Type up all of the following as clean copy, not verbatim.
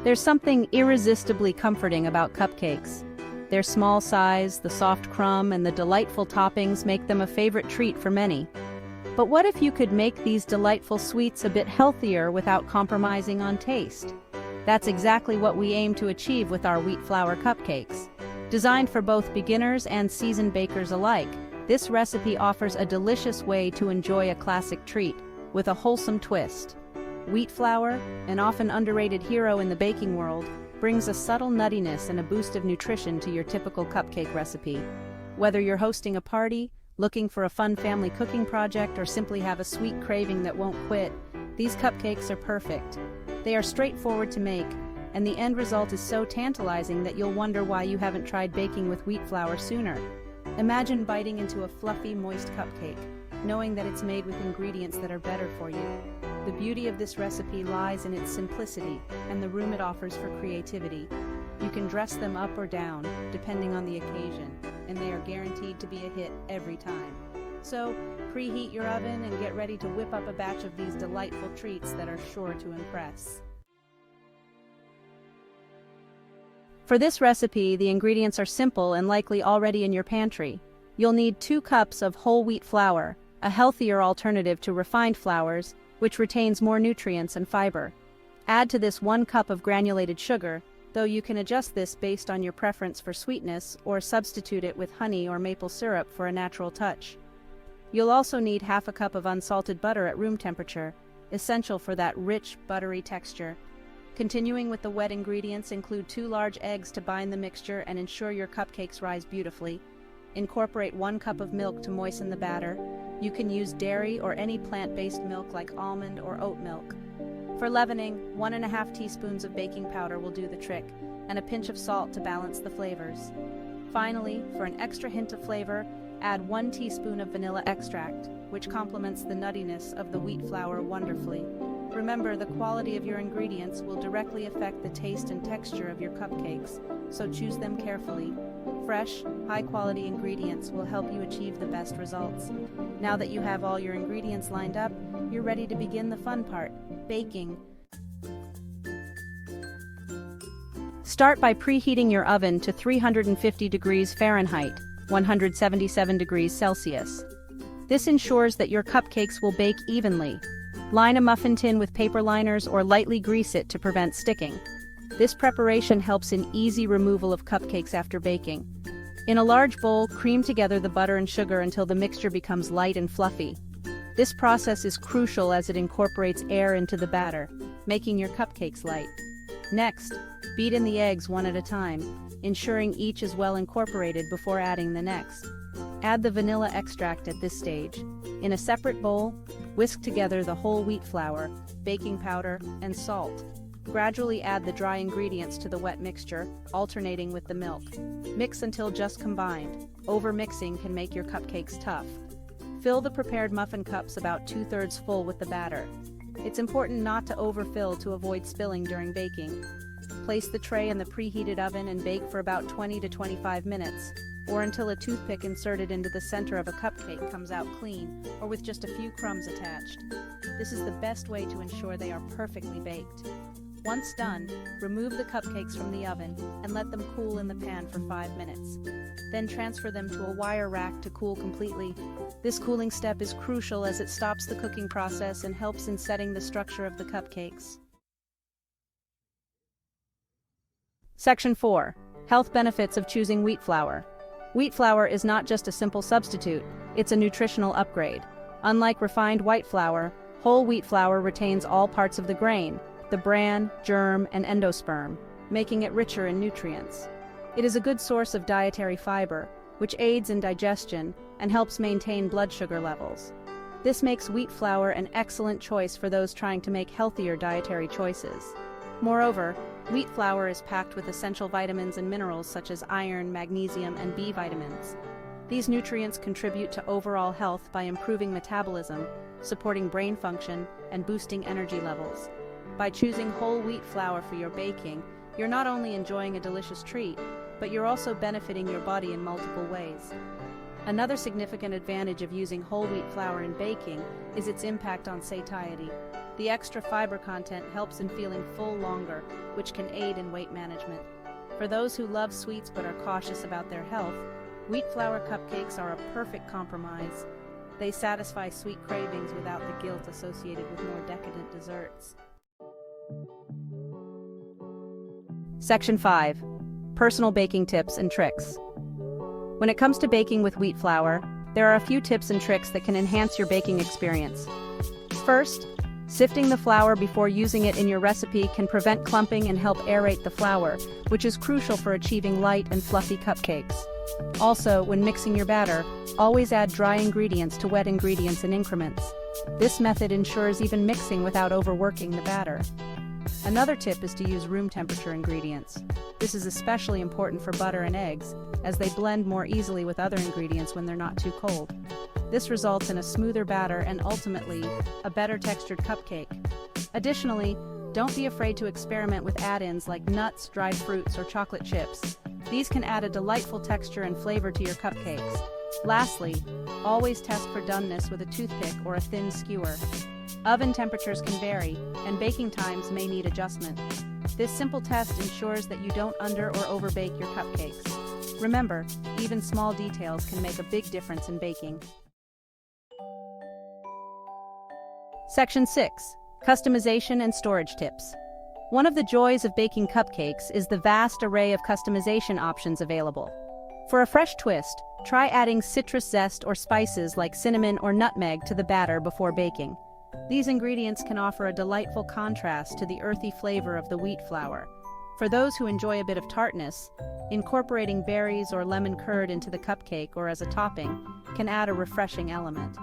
There's something irresistibly comforting about cupcakes. Their small size, the soft crumb, and the delightful toppings make them a favorite treat for many. But what if you could make these delightful sweets a bit healthier without compromising on taste? That's exactly what we aim to achieve with our wheat flour cupcakes. Designed for both beginners and seasoned bakers alike, this recipe offers a delicious way to enjoy a classic treat with a wholesome twist. Wheat flour, an often underrated hero in the baking world, brings a subtle nuttiness and a boost of nutrition to your typical cupcake recipe. Whether you're hosting a party, looking for a fun family cooking project, or simply have a sweet craving that won't quit, these cupcakes are perfect. They are straightforward to make, and the end result is so tantalizing that you'll wonder why you haven't tried baking with wheat flour sooner. Imagine biting into a fluffy, moist cupcake, knowing that it's made with ingredients that are better for you. The beauty of this recipe lies in its simplicity and the room it offers for creativity. You can dress them up or down, depending on the occasion, and they are guaranteed to be a hit every time. So, preheat your oven and get ready to whip up a batch of these delightful treats that are sure to impress. For this recipe, the ingredients are simple and likely already in your pantry. You'll need 2 cups of whole wheat flour, a healthier alternative to refined flours, which retains more nutrients and fiber. Add to this 1 cup of granulated sugar, though you can adjust this based on your preference for sweetness or substitute it with honey or maple syrup for a natural touch. You'll also need half a cup of unsalted butter at room temperature, essential for that rich, buttery texture. Continuing with the wet ingredients, include 2 large eggs to bind the mixture and ensure your cupcakes rise beautifully. Incorporate 1 cup of milk to moisten the batter. You can use dairy or any plant-based milk like almond or oat milk. For leavening, 1½ teaspoons of baking powder will do the trick, and a pinch of salt to balance the flavors. Finally, for an extra hint of flavor, add 1 teaspoon of vanilla extract, which complements the nuttiness of the wheat flour wonderfully. Remember, the quality of your ingredients will directly affect the taste and texture of your cupcakes, so choose them carefully. Fresh, high-quality ingredients will help you achieve the best results. Now that you have all your ingredients lined up, you're ready to begin the fun part, baking. Start by preheating your oven to 350 degrees Fahrenheit, 177 degrees Celsius. This ensures that your cupcakes will bake evenly. Line a muffin tin with paper liners or lightly grease it to prevent sticking. This preparation helps in easy removal of cupcakes after baking. In a large bowl, cream together the butter and sugar until the mixture becomes light and fluffy. This process is crucial as it incorporates air into the batter, making your cupcakes light. Next, beat in the eggs one at a time, ensuring each is well incorporated before adding the next. Add the vanilla extract at this stage. In a separate bowl, whisk together the whole wheat flour, baking powder, and salt. Gradually add the dry ingredients to the wet mixture, alternating with the milk. Mix until just combined. Over-mixing can make your cupcakes tough. Fill the prepared muffin cups about 2/3 full with the batter. It's important not to overfill to avoid spilling during baking. Place the tray in the preheated oven and bake for about 20 to 25 minutes, or until a toothpick inserted into the center of a cupcake comes out clean, or with just a few crumbs attached. This is the best way to ensure they are perfectly baked. Once done, remove the cupcakes from the oven and let them cool in the pan for 5 minutes. Then transfer them to a wire rack to cool completely. This cooling step is crucial as it stops the cooking process and helps in setting the structure of the cupcakes. Section 4. Health benefits of choosing wheat flour. Wheat flour is not just a simple substitute, it's a nutritional upgrade. Unlike refined white flour, whole wheat flour retains all parts of the grain, the bran, germ, and endosperm, making it richer in nutrients. It is a good source of dietary fiber, which aids in digestion and helps maintain blood sugar levels. This makes wheat flour an excellent choice for those trying to make healthier dietary choices. Moreover, wheat flour is packed with essential vitamins and minerals such as iron, magnesium, and B vitamins. These nutrients contribute to overall health by improving metabolism, supporting brain function, and boosting energy levels. By choosing whole wheat flour for your baking, you're not only enjoying a delicious treat, but you're also benefiting your body in multiple ways. Another significant advantage of using whole wheat flour in baking is its impact on satiety. The extra fiber content helps in feeling full longer, which can aid in weight management. For those who love sweets but are cautious about their health, wheat flour cupcakes are a perfect compromise. They satisfy sweet cravings without the guilt associated with more decadent desserts. Section 5. Personal baking tips and tricks. When it comes to baking with wheat flour, there are a few tips and tricks that can enhance your baking experience. First, sifting the flour before using it in your recipe can prevent clumping and help aerate the flour, which is crucial for achieving light and fluffy cupcakes. Also, when mixing your batter, always add dry ingredients to wet ingredients in increments. This method ensures even mixing without overworking the batter. Another tip is to use room temperature ingredients. This is especially important for butter and eggs, as they blend more easily with other ingredients when they're not too cold. This results in a smoother batter and ultimately, a better textured cupcake. Additionally, don't be afraid to experiment with add-ins like nuts, dried fruits, or chocolate chips. These can add a delightful texture and flavor to your cupcakes. Lastly, always test for doneness with a toothpick or a thin skewer. Oven temperatures can vary, and baking times may need adjustment. This simple test ensures that you don't under or overbake your cupcakes. Remember, even small details can make a big difference in baking. Section 6. Customization and storage tips. One of the joys of baking cupcakes is the vast array of customization options available. For a fresh twist, try adding citrus zest or spices like cinnamon or nutmeg to the batter before baking. These ingredients can offer a delightful contrast to the earthy flavor of the wheat flour. For those who enjoy a bit of tartness, incorporating berries or lemon curd into the cupcake or as a topping can add a refreshing element.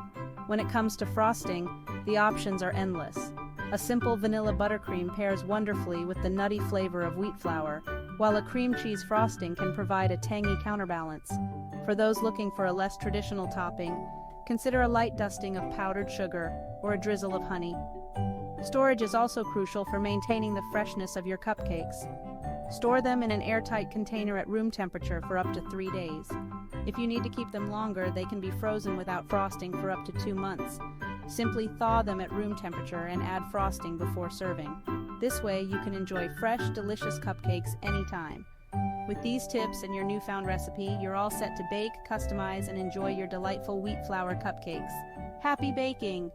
When it comes to frosting, the options are endless. A simple vanilla buttercream pairs wonderfully with the nutty flavor of wheat flour, while a cream cheese frosting can provide a tangy counterbalance. For those looking for a less traditional topping, consider a light dusting of powdered sugar or a drizzle of honey. Storage is also crucial for maintaining the freshness of your cupcakes. Store them in an airtight container at room temperature for up to 3 days. If you need to keep them longer, they can be frozen without frosting for up to 2 months. Simply thaw them at room temperature and add frosting before serving. This way, you can enjoy fresh, delicious cupcakes anytime. With these tips and your newfound recipe, you're all set to bake, customize, and enjoy your delightful wheat flour cupcakes. Happy baking!